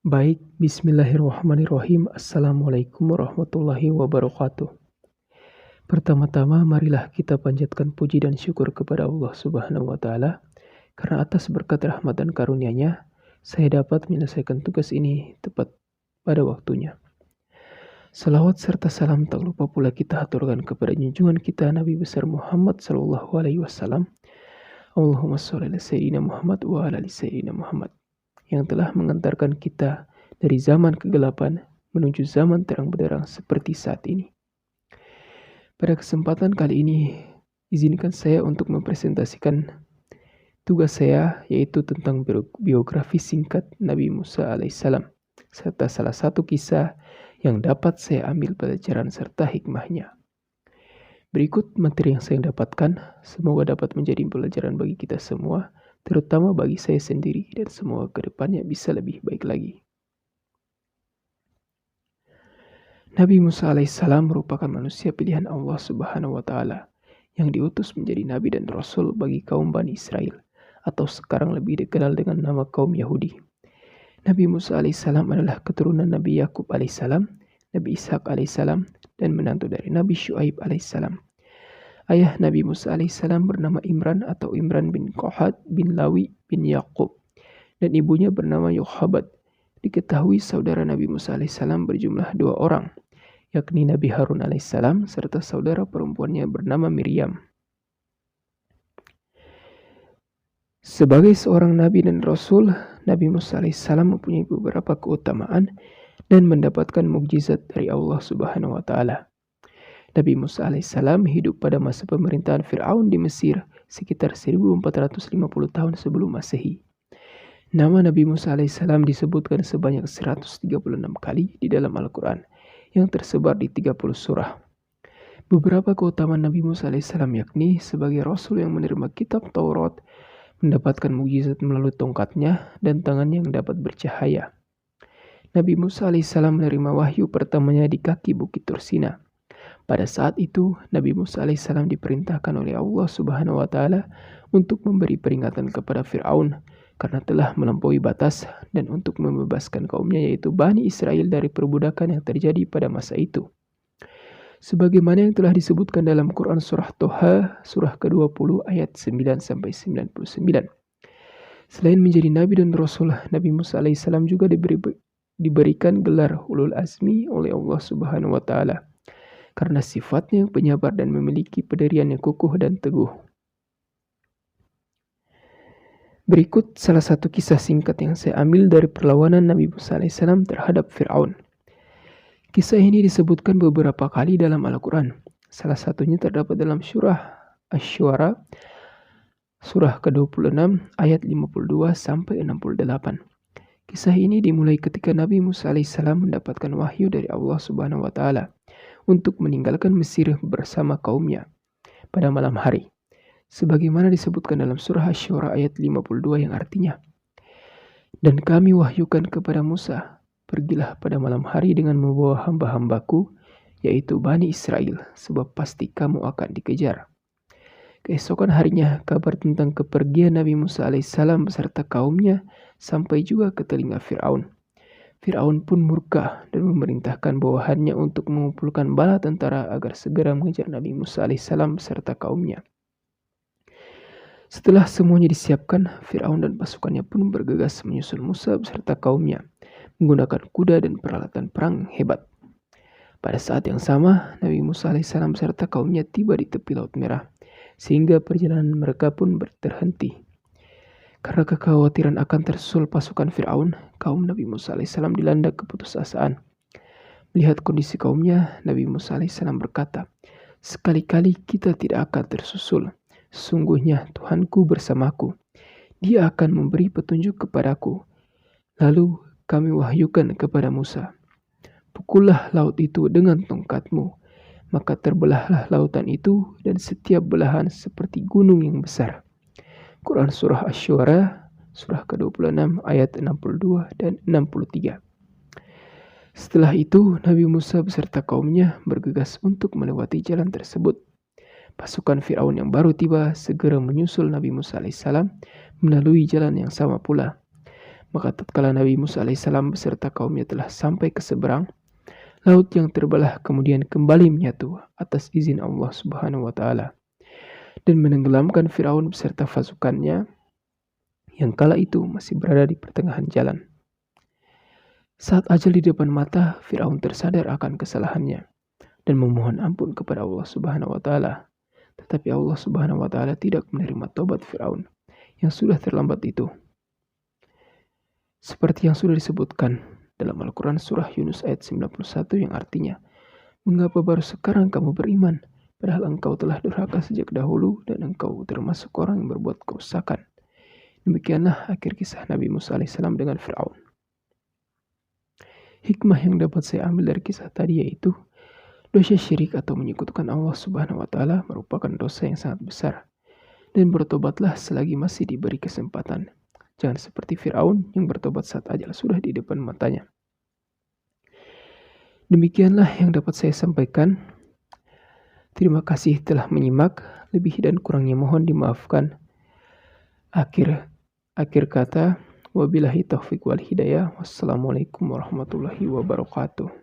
Baik, bismillahirrahmanirrahim. Assalamualaikum warahmatullahi wabarakatuh. Pertama-tama, marilah kita panjatkan puji dan syukur kepada Allah Subhanahu wa Ta'ala, karena atas berkat rahmat dan karunia-Nya, saya dapat menyelesaikan tugas ini tepat pada waktunya. Salawat serta salam tak lupa pula kita haturkan kepada junjungan kita Nabi besar Muhammad Sallallahu Alaihi Wasallam. Allahumma sholli ala Sayyidina Muhammad wa ala ali Sayyidina Muhammad, yang telah mengantarkan kita dari zaman kegelapan menuju zaman terang benderang seperti saat ini. Pada kesempatan kali ini, izinkan saya untuk mempresentasikan tugas saya, yaitu tentang biografi singkat Nabi Musa alaihissalam, serta salah satu kisah yang dapat saya ambil pelajaran serta hikmahnya. Berikut materi yang saya dapatkan, semoga dapat menjadi pelajaran bagi kita semua, terutama bagi saya sendiri, dan semoga kedepannya bisa lebih baik lagi. Nabi Musa alaihissalam merupakan manusia pilihan Allah Subhanahu wa Ta'ala yang diutus menjadi nabi dan rasul bagi kaum Bani Israel, atau sekarang lebih dikenal dengan nama kaum Yahudi. Nabi Musa alaihissalam adalah keturunan Nabi Yakub alaihissalam, Nabi Ishak alaihissalam, dan menantu dari Nabi Syuaib alaihissalam. Ayah Nabi Musa alaihissalam bernama Imran atau Imran bin Kohat bin Lawi bin Yakub, dan ibunya bernama Yohabat. Diketahui saudara Nabi Musa alaihissalam berjumlah 2 orang, yakni Nabi Harun alaihissalam serta saudara perempuannya bernama Miriam. Sebagai seorang nabi dan rasul, Nabi Musa alaihissalam mempunyai beberapa keutamaan dan mendapatkan mukjizat dari Allah Subhanahu wa Ta'ala. Nabi Musa alaihissalam hidup pada masa pemerintahan Fir'aun di Mesir sekitar 1450 tahun sebelum Masehi. Nama Nabi Musa alaihissalam disebutkan sebanyak 136 kali di dalam Al-Quran yang tersebar di 30 surah. Beberapa keutamaan Nabi Musa alaihissalam yakni sebagai rasul yang menerima kitab Taurat, mendapatkan mukjizat melalui tongkatnya dan tangannya yang dapat bercahaya. Nabi Musa alaihissalam menerima wahyu pertamanya di kaki Bukit Tursina. Pada saat itu, Nabi Musa alaihissalam diperintahkan oleh Allah Subhanahu wa Ta'ala untuk memberi peringatan kepada Fir'aun karena telah melampaui batas, dan untuk membebaskan kaumnya yaitu Bani Israel dari perbudakan yang terjadi pada masa itu. Sebagaimana yang telah disebutkan dalam Quran Surah Toha, surah ke-20 ayat 9-99. Selain menjadi Nabi dan Rasul, Nabi Musa alaihissalam juga diberikan gelar Ulul Azmi oleh Allah Subhanahu wa Ta'ala karena sifatnya yang penyabar dan memiliki pendirian yang kukuh dan teguh. Berikut salah satu kisah singkat yang saya ambil dari perlawanan Nabi Musa alaihissalam terhadap Fir'aun. Kisah ini disebutkan beberapa kali dalam Al-Quran. Salah satunya terdapat dalam surah Asy-Syu'ara, surah ke-26 ayat 52-68. Kisah ini dimulai ketika Nabi Musa alaihissalam mendapatkan wahyu dari Allah Subhanahu wa Ta'ala untuk meninggalkan Mesir bersama kaumnya pada malam hari, sebagaimana disebutkan dalam surah Asy-Syu'ara ayat 52 yang artinya, "Dan kami wahyukan kepada Musa, pergilah pada malam hari dengan membawa hamba-hambaku, yaitu Bani Israel, sebab pasti kamu akan dikejar." Keesokan harinya, kabar tentang kepergian Nabi Musa alaihissalam beserta kaumnya sampai juga ke telinga Fir'aun. Fir'aun pun murka dan memerintahkan bawahannya untuk mengumpulkan bala tentara agar segera mengejar Nabi Musa alaihissalam beserta kaumnya. Setelah semuanya disiapkan, Fir'aun dan pasukannya pun bergegas menyusul Musa beserta kaumnya, menggunakan kuda dan peralatan perang hebat. Pada saat yang sama, Nabi Musa alaihissalam beserta kaumnya tiba di tepi Laut Merah, sehingga perjalanan mereka pun terhenti. Karena kekhawatiran akan tersusul pasukan Fir'aun, kaum Nabi Musa alaihissalam dilanda keputusasaan. Melihat kondisi kaumnya, Nabi Musa alaihissalam berkata, "Sekali-kali kita tidak akan tersusul. Sesungguhnya Tuhanku bersamaku. Dia akan memberi petunjuk kepadaku." Lalu kami wahyukan kepada Musa, "Pukullah laut itu dengan tongkatmu." Maka terbelahlah lautan itu dan setiap belahan seperti gunung yang besar. Quran Surah Asy-Syu'ara, surah ke-26 ayat 62 dan 63. Setelah itu, Nabi Musa beserta kaumnya bergegas untuk melewati jalan tersebut. Pasukan Fir'aun yang baru tiba segera menyusul Nabi Musa alaihissalam melalui jalan yang sama pula. Maka tatkala Nabi Musa alaihissalam beserta kaumnya telah sampai ke seberang, laut yang terbelah kemudian kembali menyatu atas izin Allah Subhanahu wa taala dan menenggelamkan Firaun beserta pasukannya yang kala itu masih berada di pertengahan jalan. Saat ajal di depan mata, Firaun tersadar akan kesalahannya dan memohon ampun kepada Allah Subhanahu wa taala. Tetapi Allah Subhanahu wa taala tidak menerima tobat Firaun yang sudah terlambat itu. Seperti yang sudah disebutkan dalam Al-Quran surah Yunus ayat 91 yang artinya, "Mengapa baru sekarang kamu beriman, padahal engkau telah durhaka sejak dahulu dan engkau termasuk orang yang berbuat kerusakan." Demikianlah akhir kisah Nabi Musa alaihissalam dengan Fir'aun. Hikmah yang dapat saya ambil dari kisah tadi yaitu, dosa syirik atau menyekutukan Allah Subhanahu wa taala merupakan dosa yang sangat besar. Dan bertobatlah selagi masih diberi kesempatan. Jangan seperti Firaun yang bertobat saat ajal sudah di depan matanya. Demikianlah yang dapat saya sampaikan. Terima kasih telah menyimak. Lebih dan kurangnya mohon dimaafkan. Akhir kata, wabillahi taufiq wal hidayah. Wassalamualaikum warahmatullahi wabarakatuh.